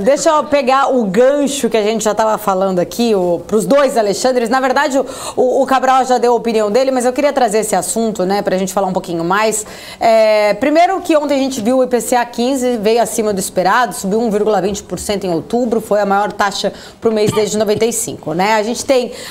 Deixa eu pegar o gancho que a gente já estava falando aqui para os dois Alexandres. Na verdade, o Cabral já deu a opinião dele, mas eu queria trazer esse assunto, né, para a gente falar um pouquinho mais. Primeiro que ontem a gente viu o IPCA 15 veio acima do esperado, subiu 1,20% em outubro, foi a maior taxa para o mês desde 95, né?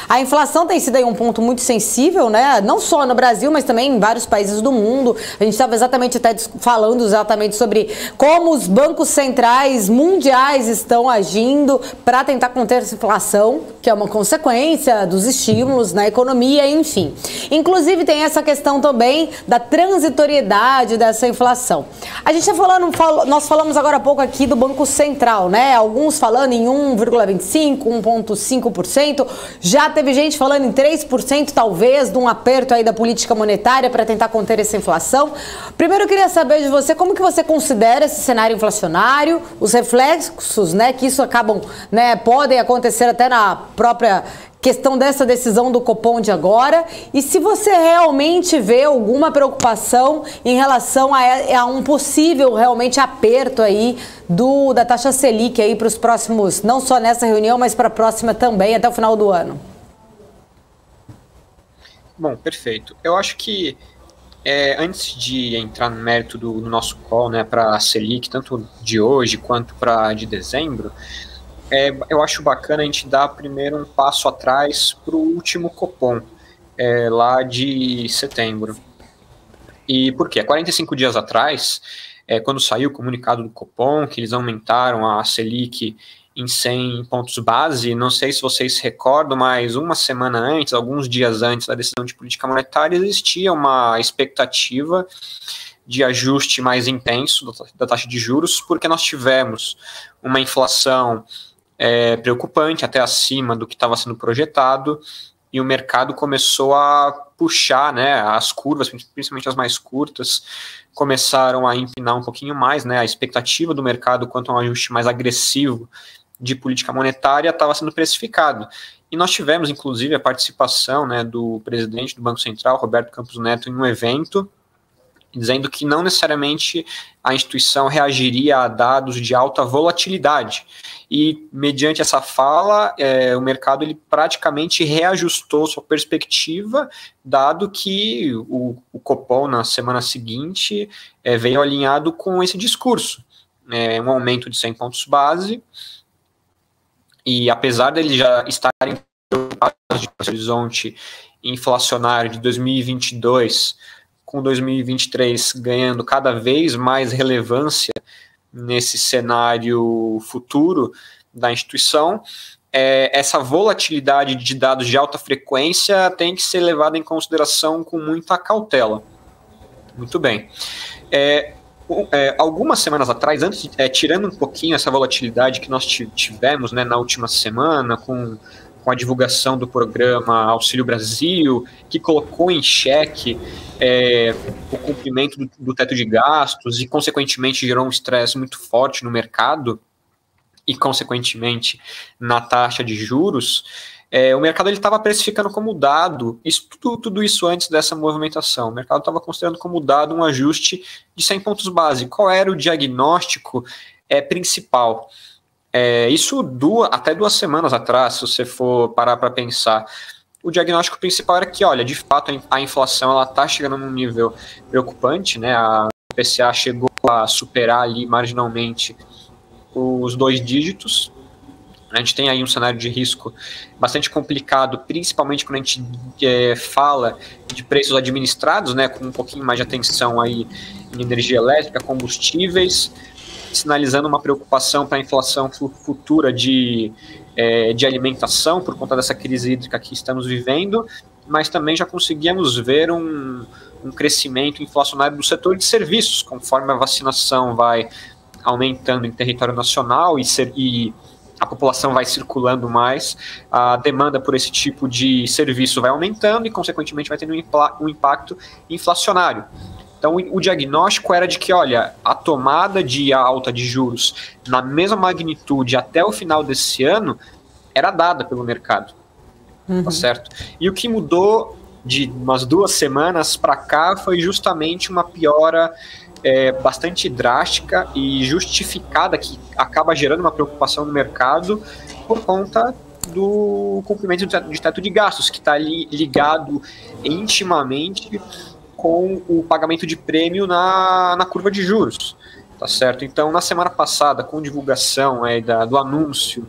A inflação tem sido aí um ponto muito sensível, né? Não só no Brasil, mas também em vários países do mundo. A gente estava exatamente até falando sobre como os bancos centrais mundiais estão agindo para tentar conter essa inflação, que é uma consequência dos estímulos na economia, enfim. Inclusive tem essa questão também da transitoriedade dessa inflação. A gente está nós falamos agora há pouco aqui do Banco Central, né? Alguns falando em 1,25%, 1,5%, já teve gente falando em 3%, talvez, de um aperto aí da política monetária para tentar conter essa inflação. Primeiro eu queria saber de você, como que você considera esse cenário inflacionário, os reflexos, né, que isso acabam, né, podem acontecer até na própria questão dessa decisão do Copom de agora, e se você realmente vê alguma preocupação em relação a um possível realmente aperto aí da taxa Selic aí para os próximos, não só nessa reunião, mas para a próxima também, até o final do ano. Bom, perfeito. Eu acho que antes de entrar no mérito do nosso call, né, para a Selic, tanto de hoje quanto para de dezembro, eu acho bacana a gente dar primeiro um passo atrás para o último Copom, lá de setembro. E por quê? 45 dias atrás, quando saiu o comunicado do Copom, que eles aumentaram a Selic em 100 pontos base, não sei se vocês se recordam, mas uma semana antes, alguns dias antes da decisão de política monetária, existia uma expectativa de ajuste mais intenso da taxa de juros, porque nós tivemos uma inflação preocupante, até acima do que estava sendo projetado, e o mercado começou a puxar, né, as curvas, principalmente as mais curtas, começaram a empinar um pouquinho mais, né, a expectativa do mercado quanto a um ajuste mais agressivo de política monetária estava sendo precificado. E nós tivemos, inclusive, a participação, né, do presidente do Banco Central, Roberto Campos Neto, em um evento, dizendo que não necessariamente a instituição reagiria a dados de alta volatilidade. E, mediante essa fala, o mercado ele praticamente reajustou sua perspectiva, dado que o Copom, na semana seguinte, veio alinhado com esse discurso. Um aumento de 100 pontos base, e apesar deles já estarem preocupados com o horizonte inflacionário de 2022, com 2023 ganhando cada vez mais relevância nesse cenário futuro da instituição, essa volatilidade de dados de alta frequência tem que ser levada em consideração com muita cautela. Muito bem. Algumas semanas atrás, tirando um pouquinho essa volatilidade que nós tivemos, né, na última semana, com a divulgação do programa Auxílio Brasil, que colocou em xeque o cumprimento do teto de gastos e, consequentemente, gerou um estresse muito forte no mercado e, consequentemente, na taxa de juros, o mercado estava precificando como dado, tudo isso antes dessa movimentação, o mercado estava considerando como dado um ajuste de 100 pontos base. Qual era o diagnóstico principal? Isso até 2 semanas atrás, se você for parar para pensar. O diagnóstico principal era que, olha, de fato a inflação está chegando num nível preocupante, né? A IPCA chegou a superar ali marginalmente os 2 dígitos. A gente tem aí um cenário de risco bastante complicado, principalmente quando a gente fala de preços administrados, né, com um pouquinho mais de atenção aí em energia elétrica, combustíveis, sinalizando uma preocupação para a inflação futura de alimentação por conta dessa crise hídrica que estamos vivendo, mas também já conseguíamos ver um crescimento inflacionário do setor de serviços, conforme a vacinação vai aumentando em território nacional e a população vai circulando mais, a demanda por esse tipo de serviço vai aumentando e, consequentemente, vai tendo um impacto inflacionário. Então, o diagnóstico era de que, olha, a tomada de alta de juros na mesma magnitude até o final desse ano era dada pelo mercado, tá certo? E o que mudou de umas 2 semanas para cá foi justamente uma piora bastante drástica e justificada, que acaba gerando uma preocupação no mercado por conta do cumprimento de teto de gastos, que está ali ligado intimamente com o pagamento de prêmio na curva de juros, tá certo? Então, na semana passada, com divulgação do anúncio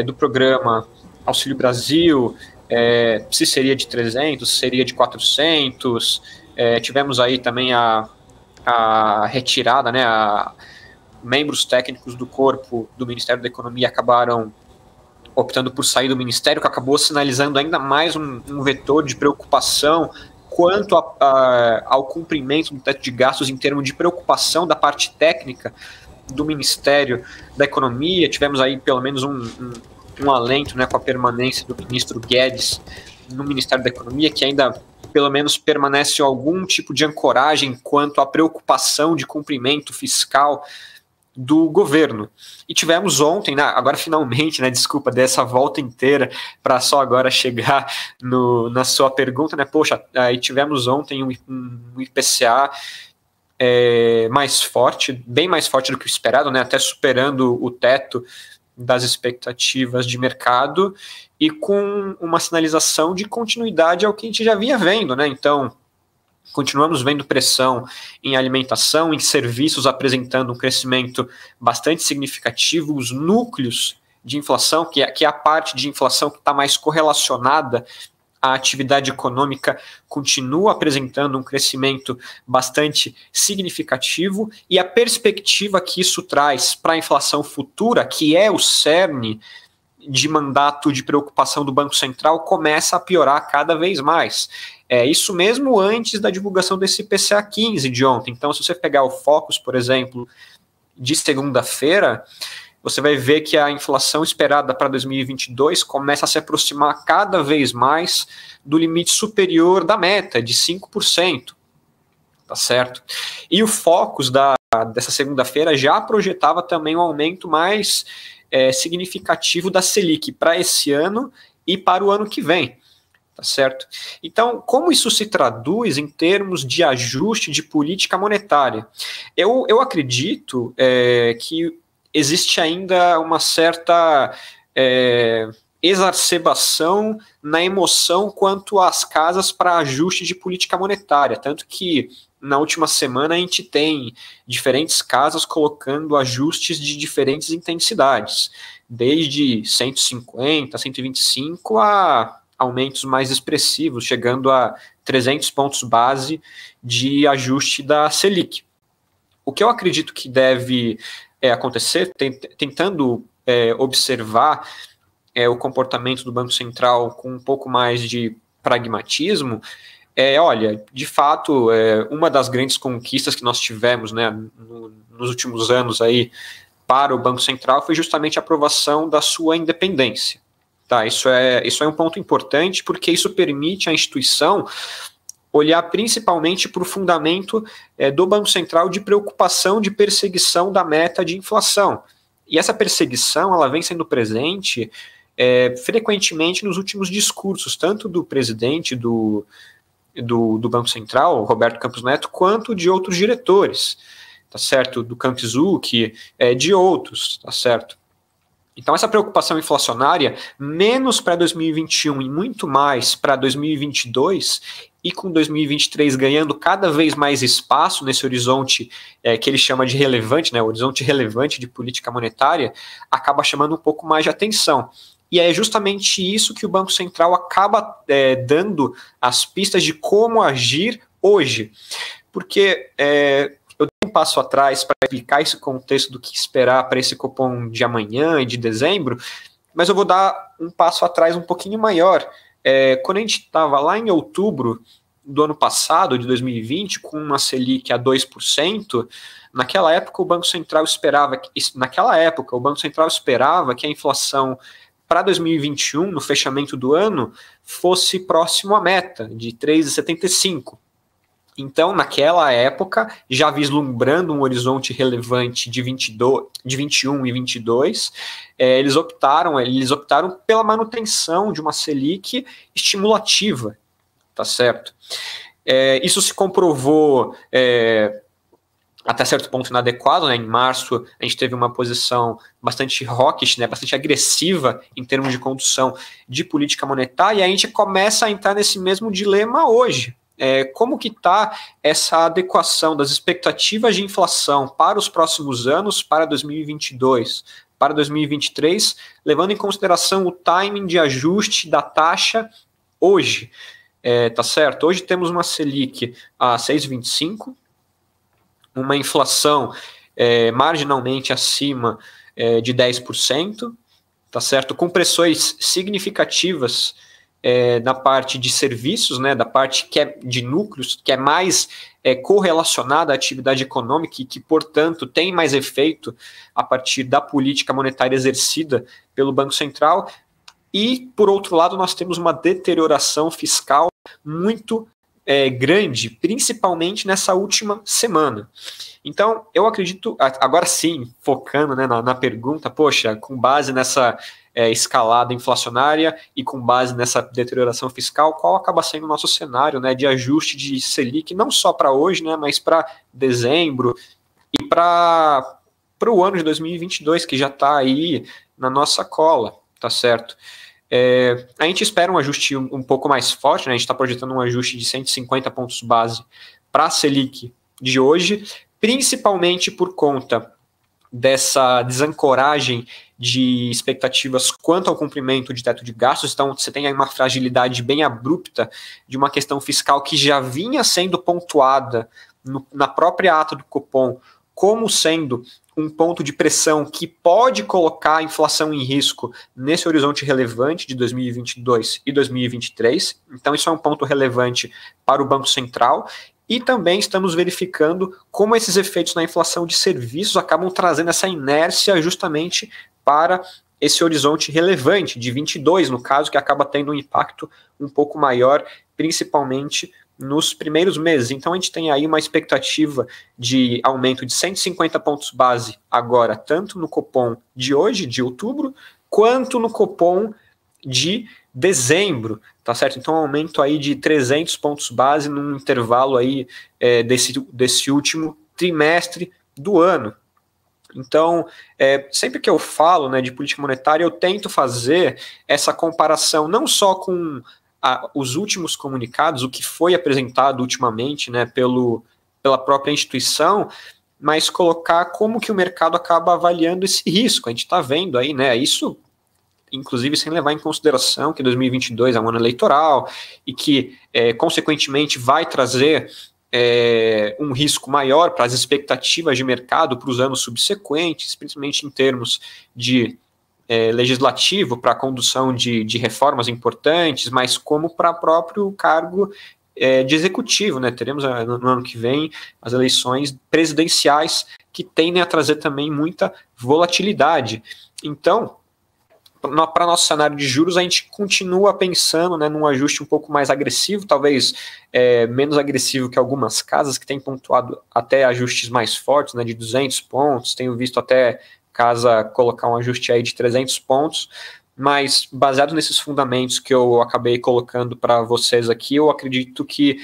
do programa Auxílio Brasil, se seria de 300, se seria de 400, tivemos aí também a retirada, né, membros técnicos do corpo do Ministério da Economia acabaram optando por sair do Ministério, que acabou sinalizando ainda mais um vetor de preocupação quanto ao cumprimento do teto de gastos em termos de preocupação da parte técnica do Ministério da Economia. Tivemos aí pelo menos um alento, né, com a permanência do ministro Guedes no Ministério da Economia, que ainda pelo menos permanece algum tipo de ancoragem quanto à preocupação de cumprimento fiscal do governo. E tivemos ontem, agora finalmente, né, desculpa, dessa volta inteira para só agora chegar na sua pergunta, né, poxa, aí tivemos ontem um IPCA mais forte, bem mais forte do que o esperado, né, até superando o teto das expectativas de mercado e com uma sinalização de continuidade ao que a gente já vinha vendo, né, então continuamos vendo pressão em alimentação, em serviços apresentando um crescimento bastante significativo, os núcleos de inflação, que é a parte de inflação que está mais correlacionada à atividade econômica, continua apresentando um crescimento bastante significativo, e a perspectiva que isso traz para a inflação futura, que é o cerne de mandato de preocupação do Banco Central, começa a piorar cada vez mais. Isso mesmo antes da divulgação desse IPCA 15 de ontem. Então, se você pegar o Focus, por exemplo, de segunda-feira, você vai ver que a inflação esperada para 2022 começa a se aproximar cada vez mais do limite superior da meta, de 5%. Tá certo? E o Focus dessa segunda-feira já projetava também um aumento mais significativo da Selic para esse ano e para o ano que vem. Tá certo? Então, como isso se traduz em termos de ajuste de política monetária? Eu acredito que existe ainda uma certa exacerbação na emoção quanto às casas para ajuste de política monetária, tanto que na última semana a gente tem diferentes casas colocando ajustes de diferentes intensidades, desde 150, 125 a aumentos mais expressivos, chegando a 300 pontos base de ajuste da Selic. O que eu acredito que deve acontecer, tentando observar o comportamento do Banco Central com um pouco mais de pragmatismo, olha, de fato, uma das grandes conquistas que nós tivemos, né, nos últimos anos aí para o Banco Central foi justamente a aprovação da sua independência. Tá, isso é um ponto importante, porque isso permite à instituição olhar principalmente para o fundamento do Banco Central de preocupação de perseguição da meta de inflação. E essa perseguição ela vem sendo presente frequentemente nos últimos discursos, tanto do presidente do Banco Central, Roberto Campos Neto, quanto de outros diretores, tá certo? Do Campizuk, de outros, tá certo? Então, essa preocupação inflacionária, menos para 2021 e muito mais para 2022, e com 2023 ganhando cada vez mais espaço nesse horizonte que ele chama de relevante, né, o horizonte relevante de política monetária, acaba chamando um pouco mais de atenção. E é justamente isso que o Banco Central acaba dando as pistas de como agir hoje. Porque eu dei um passo atrás para explicar esse contexto do que esperar para esse Copom de amanhã e de dezembro, mas eu vou dar um passo atrás um pouquinho maior. Quando a gente estava lá em outubro do ano passado, de 2020, com uma Selic a 2%, naquela época o Banco Central esperava que a inflação para 2021, no fechamento do ano, fosse próximo à meta, de 3,75%. Então, naquela época, já vislumbrando um horizonte relevante de 21 e 22, eles optaram pela manutenção de uma Selic estimulativa, tá certo? Isso se comprovou até certo ponto inadequado, né? Em março a gente teve uma posição bastante hawkish, né? Bastante agressiva em termos de condução de política monetária, e a gente começa a entrar nesse mesmo dilema hoje. Como que está essa adequação das expectativas de inflação para os próximos anos, para 2022, para 2023, levando em consideração o timing de ajuste da taxa hoje, tá certo? Hoje temos uma Selic a 6,25, uma inflação marginalmente acima de 10%, tá certo? Com pressões significativas na parte de serviços, né, da parte de núcleos, que é mais correlacionada à atividade econômica e que, portanto, tem mais efeito a partir da política monetária exercida pelo Banco Central. E, por outro lado, nós temos uma deterioração fiscal muito grande, principalmente nessa última semana. Então, eu acredito, agora sim, focando, né, na pergunta, poxa, com base nessa escalada inflacionária e com base nessa deterioração fiscal, qual acaba sendo o nosso cenário, né, de ajuste de Selic, não só para hoje, né, mas para dezembro e para o ano de 2022, que já está aí na nossa cola, tá certo? A gente espera um ajuste um pouco mais forte, né, a gente está projetando um ajuste de 150 pontos base para a Selic de hoje, principalmente por conta dessa desancoragem de expectativas quanto ao cumprimento de teto de gastos. Então, você tem aí uma fragilidade bem abrupta de uma questão fiscal que já vinha sendo pontuada na própria ata do Copom como sendo um ponto de pressão que pode colocar a inflação em risco nesse horizonte relevante de 2022 e 2023. Então, isso é um ponto relevante para o Banco Central. E também estamos verificando como esses efeitos na inflação de serviços acabam trazendo essa inércia justamente para esse horizonte relevante de 22, no caso, que acaba tendo um impacto um pouco maior, principalmente nos primeiros meses. Então a gente tem aí uma expectativa de aumento de 150 pontos base agora, tanto no Copom de hoje, de outubro, quanto no Copom de dezembro, tá certo? Então um aumento aí de 300 pontos base num intervalo aí desse último trimestre do ano. Então, sempre que eu falo, né, de política monetária, eu tento fazer essa comparação não só com os últimos comunicados, o que foi apresentado ultimamente, né, pela própria instituição, mas colocar como que o mercado acaba avaliando esse risco. A gente está vendo aí, né, isso inclusive sem levar em consideração que 2022 é um ano eleitoral e que, consequentemente, vai trazer um risco maior para as expectativas de mercado para os anos subsequentes, principalmente em termos de legislativo, para a condução de reformas importantes, mas como para o próprio cargo de executivo, né? Teremos no ano que vem as eleições presidenciais que tendem a trazer também muita volatilidade. Então, para nosso cenário de juros, a gente continua pensando, né, num ajuste um pouco mais agressivo, talvez menos agressivo que algumas casas que têm pontuado até ajustes mais fortes, né, de 200 pontos, tenho visto até casa colocar um ajuste aí de 300 pontos, mas baseado nesses fundamentos que eu acabei colocando para vocês aqui, eu acredito que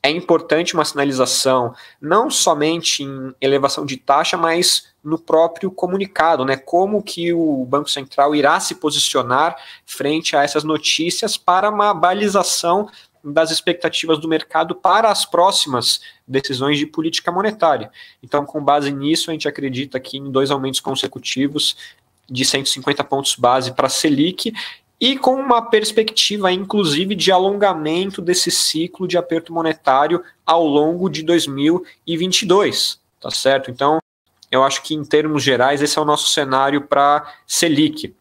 é importante uma sinalização, não somente em elevação de taxa, mas no próprio comunicado, né? Como que o Banco Central irá se posicionar frente a essas notícias para uma balização das expectativas do mercado para as próximas decisões de política monetária. Então, com base nisso, a gente acredita aqui em 2 aumentos consecutivos de 150 pontos base para a Selic, e com uma perspectiva, inclusive, de alongamento desse ciclo de aperto monetário ao longo de 2022, tá certo? Então, eu acho que, em termos gerais, esse é o nosso cenário para Selic.